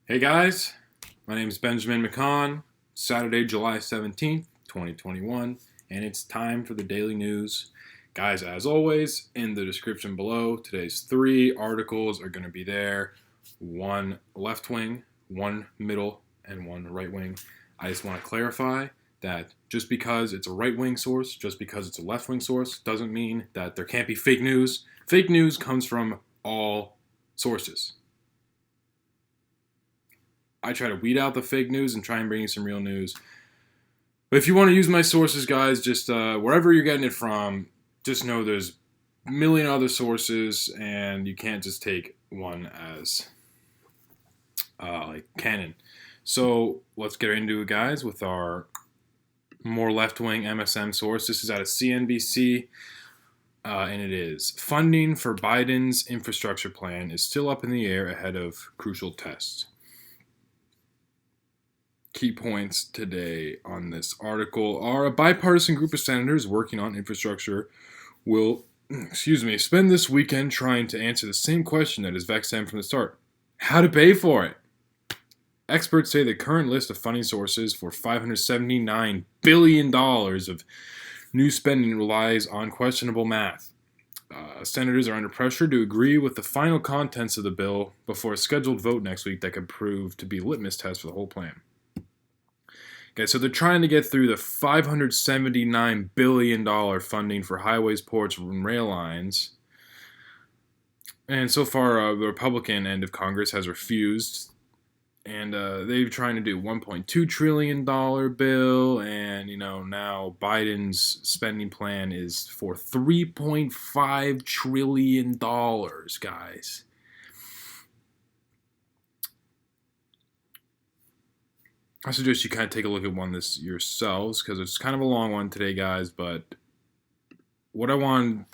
Hey guys, my name is Benjamin McCon. Saturday, July 17th, 2021, and it's time for the daily news. Guys, as always, in the description below, today's three articles are going to be there: one left wing, one middle, and one right wing. I just want to clarify that just because it's a right wing source, just because it's a left wing source, doesn't mean that there can't be fake news. Fake news comes from all sources. I try to weed out the fake news and try and bring you some real news. But if you want to use my sources, guys, just wherever you're getting it from, just know there's a million other sources, and you can't just take one as like canon. So let's get into it, guys, with our more left-wing MSM source. This is out of CNBC, and it is: funding for Biden's infrastructure plan is still up in the air ahead of crucial tests. Key points today on this article are: a bipartisan group of senators working on infrastructure will, spend this weekend trying to answer the same question that has vexed them from the start: how to pay for it. Experts say the current list of funding sources for $579 billion of new spending relies on questionable math. Senators are under pressure to agree with the final contents of the bill before a scheduled vote next week that could prove to be a litmus test for the whole plan. Okay, so they're trying to get through the $579 billion funding for highways, ports, and rail lines. And so far, the Republican end of Congress has refused. And they're trying to do $1.2 trillion bill. And, now Biden's spending plan is for $3.5 trillion, guys. I suggest you kind of take a look at one this yourselves, because it's kind of a long one today, guys. But what I want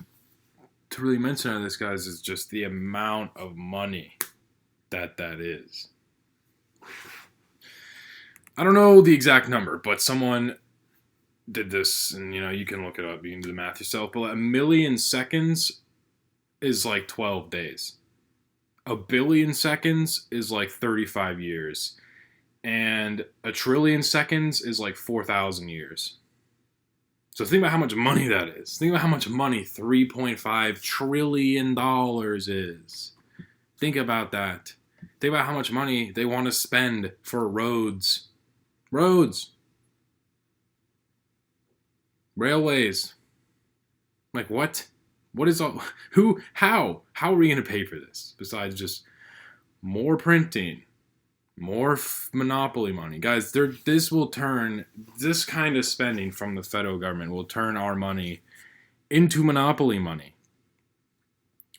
to really mention on this, guys, is just the amount of money that is. I don't know the exact number, but someone did this, and you can look it up. You can do the math yourself. But 1,000,000 seconds is like 12 days. 1,000,000,000 seconds is like 35 years. And 1,000,000,000,000 seconds is like 4,000 years. So think about how much money that is. Think about how much money $3.5 trillion is. Think about that. Think about how much money they want to spend for roads. Railways. Like what? What is all? Who? How? How are we going to pay for this? Besides just more printing. More monopoly money. Guys, this kind of spending from the federal government will turn our money into monopoly money.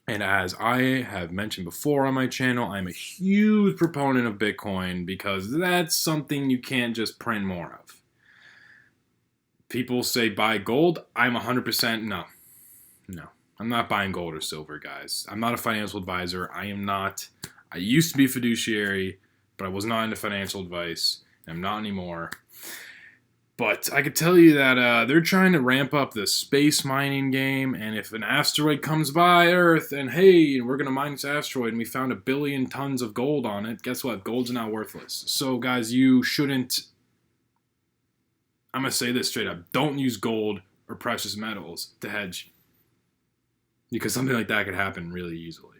And as I have mentioned before on my channel, I'm a huge proponent of Bitcoin because that's something you can't just print more of. People say buy gold. I'm 100% no. I'm not buying gold or silver, guys. I'm not a financial advisor. I used to be fiduciary, but I was not into financial advice, and I'm not anymore. But I could tell you that they're trying to ramp up the space mining game, and if an asteroid comes by Earth, and hey, we're going to mine this asteroid, and we found 1 billion tons of gold on it, guess what? Gold's now worthless. So, guys, you shouldn't... I'm going to say this straight up. Don't use gold or precious metals to hedge, because something like that could happen really easily.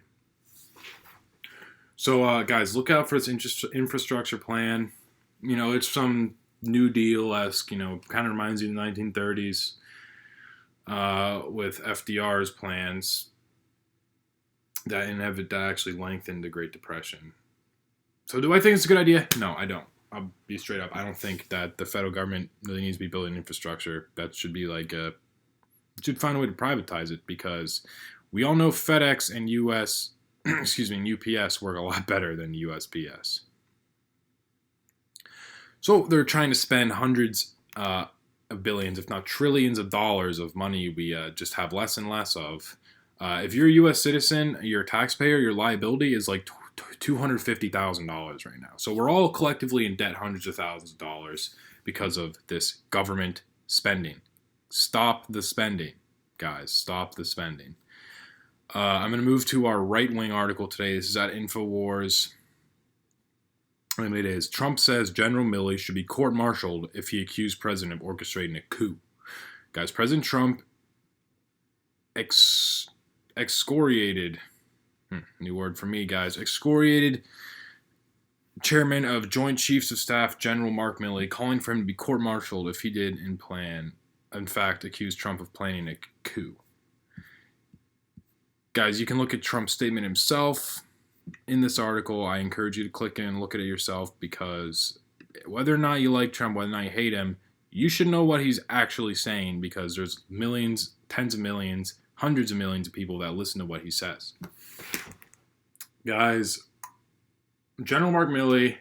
So, guys, look out for this infrastructure plan. It's some New Deal-esque, kind of reminds you of the 1930s with FDR's plans that actually lengthened the Great Depression. So do I think it's a good idea? No, I don't. I'll be straight up. I don't think that the federal government really needs to be building infrastructure. That should be should find a way to privatize it, because we all know FedEx and UPS work a lot better than USPS. So they're trying to spend hundreds of billions, if not trillions of dollars of money we just have less and less of. If you're a U.S. citizen, you're a taxpayer, your liability is like $250,000 right now. So we're all collectively in debt hundreds of thousands of dollars because of this government spending. Stop the spending, guys. Stop the spending. I'm going to move to our right-wing article today. This is at InfoWars. And it is, Trump says General Milley should be court-martialed if he accused president of orchestrating a coup. Guys, President Trump excoriated, new word for me, guys, excoriated Chairman of Joint Chiefs of Staff General Mark Milley, calling for him to be court-martialed if he did in fact, accuse Trump of planning a coup. Guys, you can look at Trump's statement himself in this article. I encourage you to click in and look at it yourself, because whether or not you like Trump, whether or not you hate him, you should know what he's actually saying, because there's millions, tens of millions, hundreds of millions of people that listen to what he says. Guys, General Mark Milley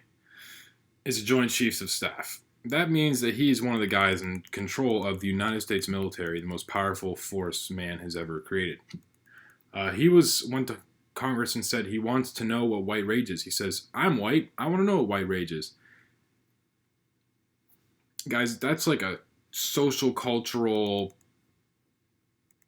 is a Joint Chiefs of Staff. That means that he is one of the guys in control of the United States military, the most powerful force man has ever created. He went to Congress and said he wants to know what white rage is. He says, I'm white. I want to know what white rage is. Guys, that's like a social, cultural,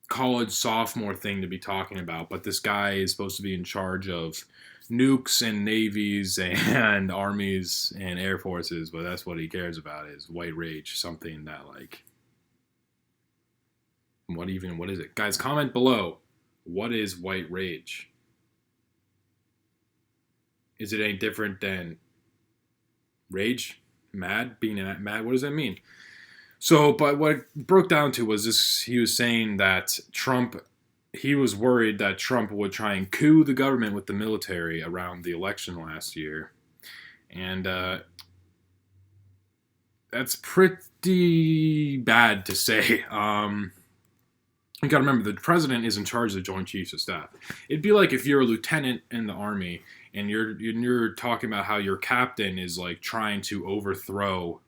college sophomore thing to be talking about. But this guy is supposed to be in charge of nukes and navies and armies and air forces. But that's what he cares about, is white rage. Something that, like, what is it? Guys, comment below. What is white rage? Is it any different than rage? Mad? Being mad? What does that mean? So, but what it broke down to was this: he was saying that he was worried that Trump would try and coup the government with the military around the election last year. And that's pretty bad to say. You got to remember, the president is in charge of the Joint Chiefs of Staff. It'd be like if you're a lieutenant in the Army and you're talking about how your captain is like trying to overthrow,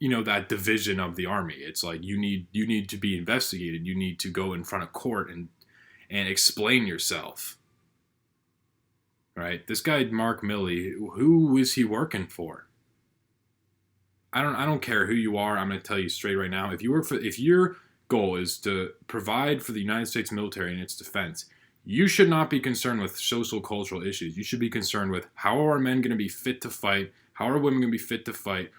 that division of the Army. It's like you need to be investigated. You need to go in front of court and explain yourself. Right? This guy Mark Milley, who is he working for? I don't care who you are. I'm going to tell you straight right now. If your goal is to provide for the United States military and its defense, you should not be concerned with social cultural issues. You should be concerned with, how are our men going to be fit to fight? How are women going to be fit to fight?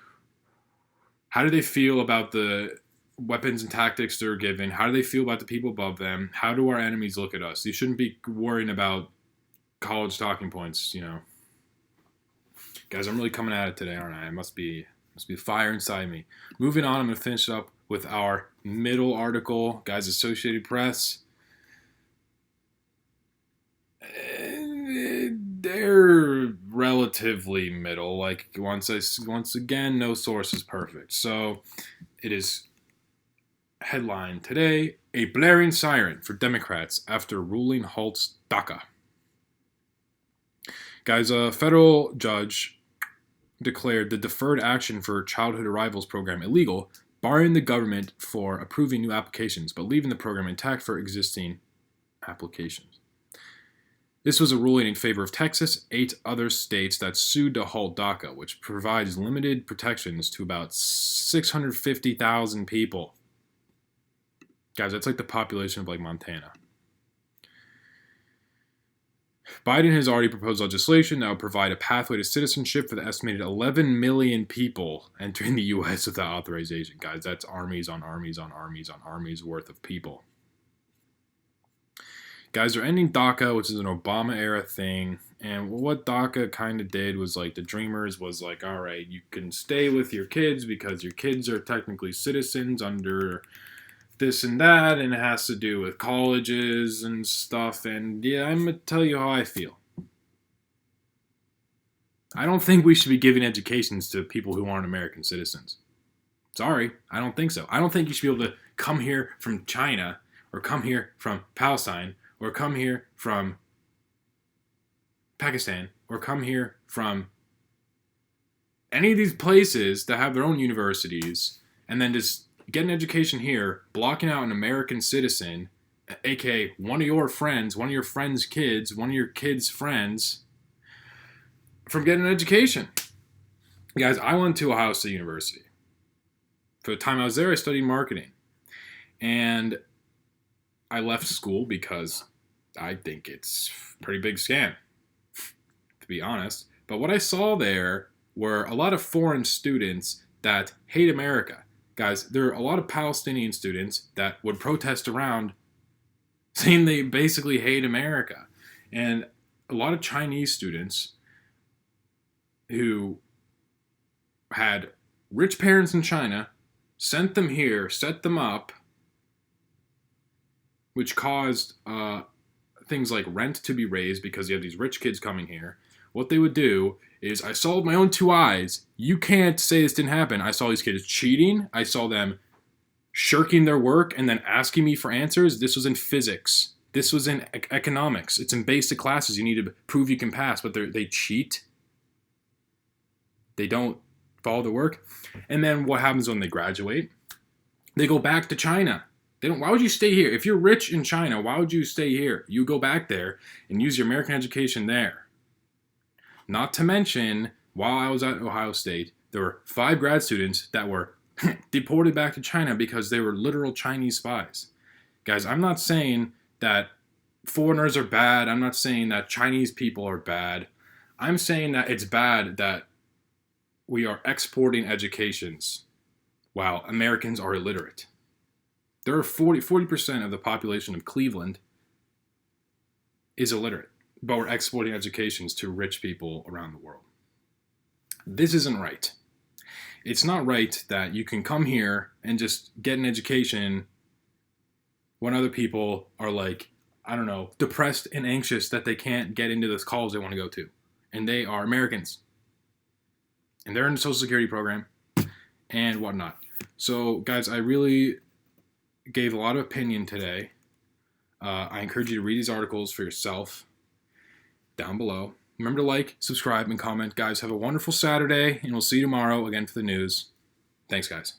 How do they feel about the weapons and tactics they're given? How do they feel about the people above them? How do our enemies look at us? You shouldn't be worrying about college talking points, Guys, I'm really coming at it today, aren't I? It must be fire inside me. Moving on, I'm going to finish up with our middle article. Guys, Associated Press. They're relatively middle. Like, once again, no source is perfect. So, it is headline today: a blaring siren for Democrats after ruling halts DACA. Guys, a federal judge declared the Deferred Action for Childhood Arrivals program illegal, barring the government for approving new applications, but leaving the program intact for existing applications. This was a ruling in favor of Texas, 8 other states that sued to halt DACA, which provides limited protections to about 650,000 people. Guys, that's like the population of like Montana. Biden has already proposed legislation that would provide a pathway to citizenship for the estimated 11 million people entering the U.S. without authorization. Guys, that's armies on armies on armies on armies worth of people. Guys, they're ending DACA, which is an Obama-era thing. And what DACA kind of did was, like, the Dreamers was like, all right, you can stay with your kids because your kids are technically citizens under this and that, and it has to do with colleges and stuff. And yeah, I'm going to tell you how I feel. I don't think we should be giving educations to people who aren't American citizens. Sorry, I don't think so. I don't think you should be able to come here from China, or come here from Palestine, or come here from Pakistan, or come here from any of these places that have their own universities, and then just get an education here, blocking out an American citizen, aka one of your friends, one of your friends' kids, one of your kids' friends, from getting an education. Guys, I went to Ohio State University. For the time I was there, I studied marketing. And I left school because I think it's a pretty big scam. to be honest. But what I saw there were a lot of foreign students that hate America. Guys, there are a lot of Palestinian students that would protest around saying they basically hate America. And a lot of Chinese students who had rich parents in China sent them here, set them up, which caused things like rent to be raised because you have these rich kids coming here. What they would do is, I saw with my own two eyes, you can't say this didn't happen. I saw these kids cheating. I saw them shirking their work and then asking me for answers. This was in physics. This was in economics. It's in basic classes. You need to prove you can pass, but they cheat. They don't follow the work. And then what happens when they graduate? They go back to China. Why would you stay here? If you're rich in China, why would you stay here? You go back there and use your American education there. Not to mention, while I was at Ohio State, there were 5 grad students that were deported back to China because they were literal Chinese spies. Guys, I'm not saying that foreigners are bad. I'm not saying that Chinese people are bad. I'm saying that it's bad that we are exporting educations while Americans are illiterate. There are 40% of the population of Cleveland is illiterate, but we're exporting educations to rich people around the world. This isn't right. It's not right that you can come here and just get an education when other people are like, I don't know, depressed and anxious that they can't get into this college they want to go to. And they are Americans. And they're in the Social Security program and whatnot. So, guys, I really gave a lot of opinion today. I encourage you to read these articles for yourself down below. Remember to like, subscribe, and comment. Guys, have a wonderful Saturday, and we'll see you tomorrow again for the news. Thanks, guys.